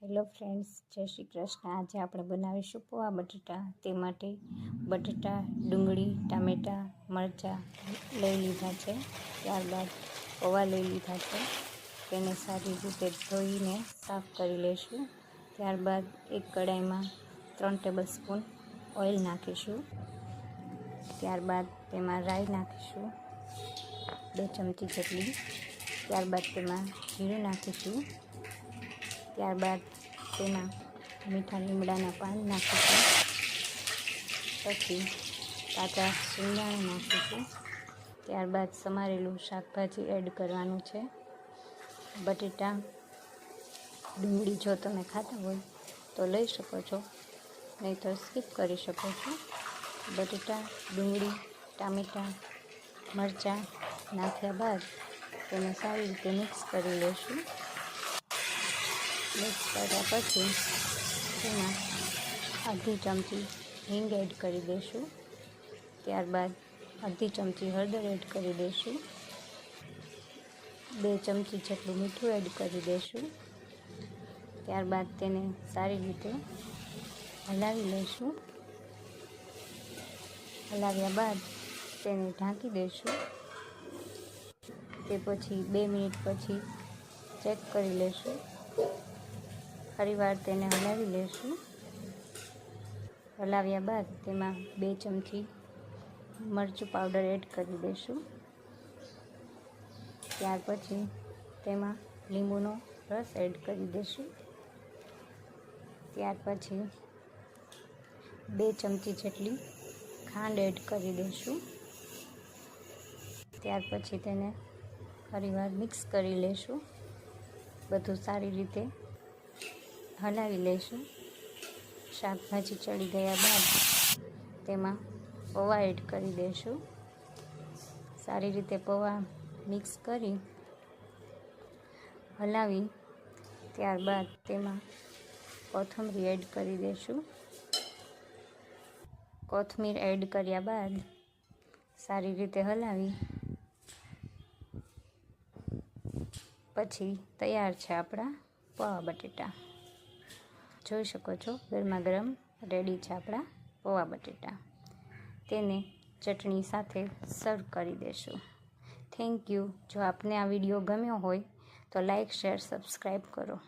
Hello friends, જય શ્રી કૃષ્ણ। આજે આપણે બનાવીશું પૌવા બટેટા। તે માટે બટેટા, ડુંગળી, ટામેટાં, મરચાં લઈ લીધા છે। ત્યારબાદ પૌવા લઈ લીધા છે। તેને સારી રીતે ધોઈને સાફ કરી લઈશું। ત્યારબાદ એક કડાઈમાં 3 ટેબલસ્પૂન ઓઇલ નાખીશું। ત્યારબાદ તેમાં રાઈ નાખીશું 2 ચમચી જેટલી। ત્યારબાદ તેમાં જીરું નાખીશું। ત્યારબાદ તેમાં મીઠા લીમડાના પાન નાખીશું। પછી કાચા શિંગદાણા નાખીશું। ત્યારબાદ સમારેલું શાકભાજી એડ કરવાનું છે। બટેટા, ડુંગળી જો તમે ખાતા હોય તો લઈ શકો છો, નહીં તો સ્કીપ કરી શકો છો। બટેટા, ડુંગળી, ટામેટાં, મરચાં નાખ્યા બાદ તેને સારી રીતે મિક્સ કરી લઈશું। મિક્સ કર્યા પછી તેમાં અડધી ચમચી હિંગ એડ કરી દઈશું। ત્યારબાદ અડધી ચમચી હળદર એડ કરી દઈશું। 2 ચમચી જેટલું મીઠું એડ કરી દઈશું। ત્યારબાદ તેને સારી રીતે હલાવી લઈશું। હલાવ્યા બાદ તેને ઢાંકી દઈશું। તે પછી 2 મિનિટ પછી ચેક કરી લઈશું। ફરીવાર તેને હલાવી લઈશું। હલાવ્યા બાદ તેમાં 2 ચમચી મરચું પાવડર એડ કરી દઈશું। ત્યાર પછી તેમાં લીંબુનો રસ એડ કરી દઈશું। ત્યાર પછી 2 ચમચી જેટલી ખાંડ એડ કરી દઈશું। ત્યાર પછી તેને ફરીવાર મિક્સ કરી લઈશું। બધું સારી રીતે હલાવી લઈશું। શાકભાજી ચડી ગયા બાદ તેમાં પૌવા એડ કરી દઈશું। સારી રીતે પૌવા મિક્સ કરી હલાવી ત્યારબાદ તેમાં કોથમરી એડ કરી દઈશું। કોથમીર એડ કર્યા બાદ સારી રીતે હલાવી પછી તૈયાર છે આપણા પૌવા બટેટા। જોઈ શકો છો, ગરમા ગરમ રેડી છે આપણા પૌવા બટેટા। તેને ચટણી સાથે સર્વ કરી દેશું। Thank you. જો આપને આ વિડીયો ગમ્યો હોય તો લાઈક, શેર, સબસ્ક્રાઈબ કરો।